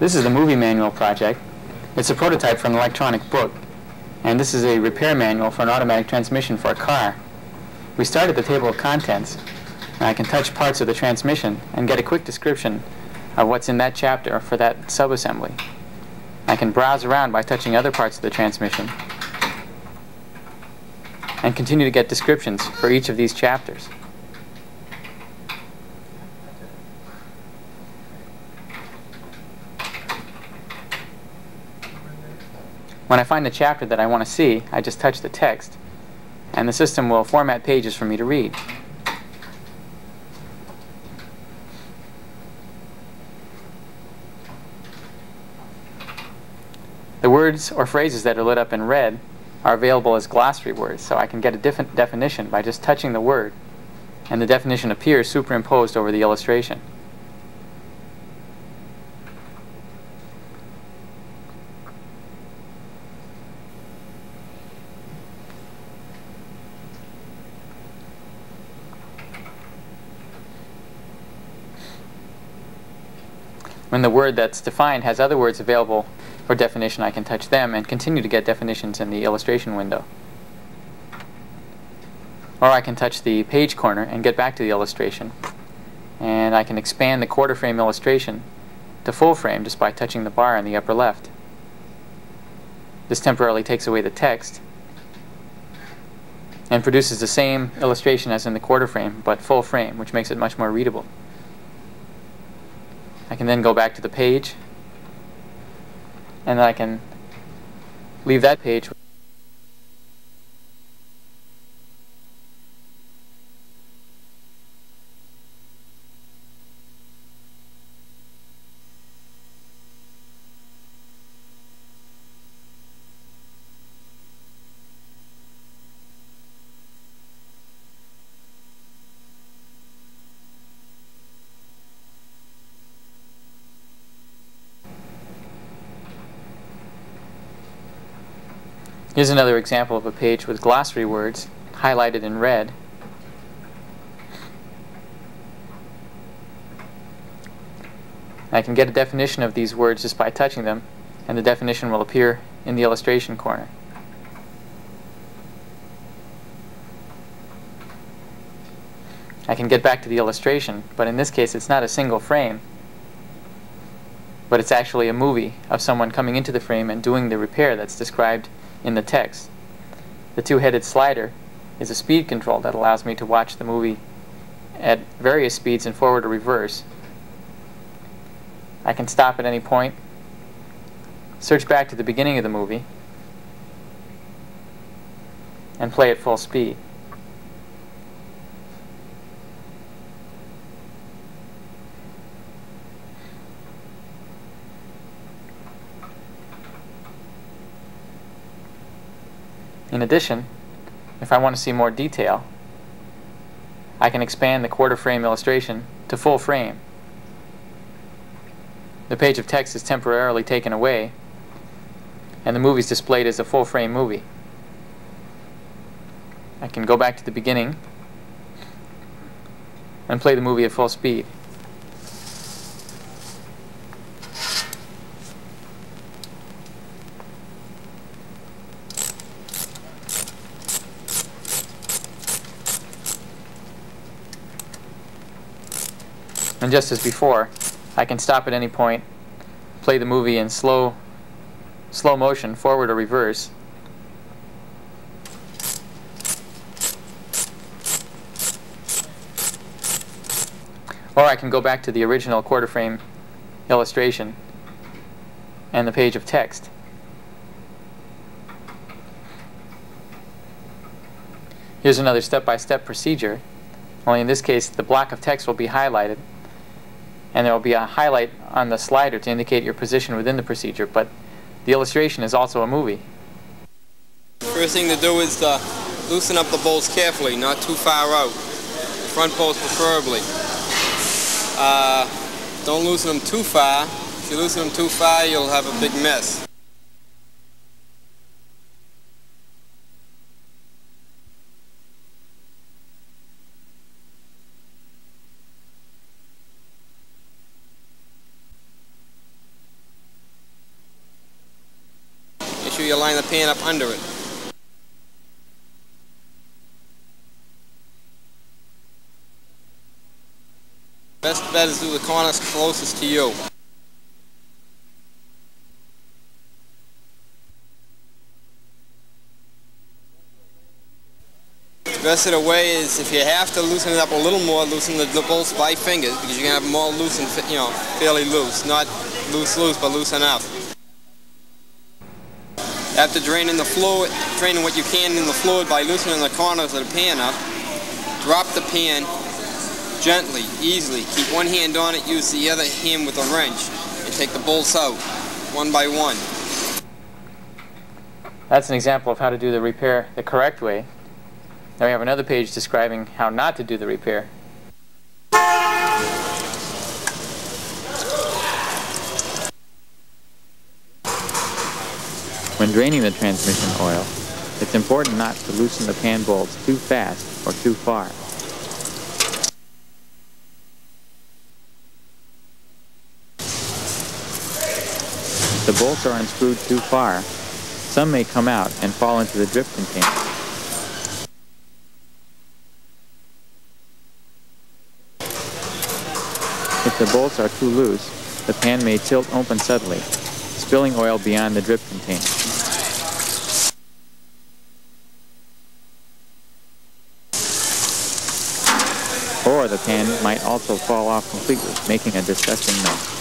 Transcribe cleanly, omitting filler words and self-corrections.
This is the movie manual project. It's a prototype for an electronic book, and this is a repair manual for an automatic transmission for a car. We start at the table of contents, and I can touch parts of the transmission and get a quick description of what's in that chapter for that subassembly. I can browse around by touching other parts of the transmission and continue to get descriptions for each of these chapters. When I find a chapter that I want to see, I just touch the text, and the system will format pages for me to read. The words or phrases that are lit up in red are available as glossary words, so I can get a different definition by just touching the word, and the definition appears superimposed over the illustration. When the word that's defined has other words available for definition, I can touch them and continue to get definitions in the illustration window. Or I can touch the page corner and get back to the illustration. And I can expand the quarter frame illustration to full frame just by touching the bar in the upper left. This temporarily takes away the text and produces the same illustration as in the quarter frame, but full frame, which makes it much more readable. I can then go back to the page, and then I can leave that page. Here's another example of a page with glossary words highlighted in red. I can get a definition of these words just by touching them, and the definition will appear in the illustration corner. I can get back to the illustration, but in this case it's not a single frame, but it's actually a movie of someone coming into the frame and doing the repair that's described in the text. The two-headed slider is a speed control that allows me to watch the movie at various speeds in forward or reverse. I can stop at any point, search back to the beginning of the movie, and play at full speed. In addition, if I want to see more detail, I can expand the quarter frame illustration to full frame. The page of text is temporarily taken away, and the movie is displayed as a full frame movie. I can go back to the beginning and play the movie at full speed. And just as before, I can stop at any point, play the movie in slow motion, forward or reverse. Or I can go back to the original quarter frame illustration and the page of text. Here's another step-by-step procedure, only in this case the block of text will be highlighted, and there will be a highlight on the slider to indicate your position within the procedure, but the illustration is also a movie. First thing to do is to loosen up the bolts carefully, not too far out. Front bolts preferably. Don't loosen them too far. If you loosen them too far, you'll have a big mess. sure you line the pan up under it. Best bet is do the corners closest to you. The rest of the way is, if you have to loosen it up a little more, loosen the bolts by fingers, because you're going to have them all loose and, fairly loose. Not loose, but loose enough. After draining the fluid, draining what you can in the fluid by loosening the corners of the pan up, drop the pan gently, easily. Keep one hand on it, use the other hand with a wrench, and take the bolts out, one by one. That's an example of how to do the repair the correct way. Now we have another page describing how not to do the repair. When draining the transmission oil, it's important not to loosen the pan bolts too fast or too far. If the bolts are unscrewed too far, some may come out and fall into the drip container. If the bolts are too loose, the pan may tilt open suddenly, spilling oil beyond the drip container. Or the pan might also fall off completely, making a disgusting mess.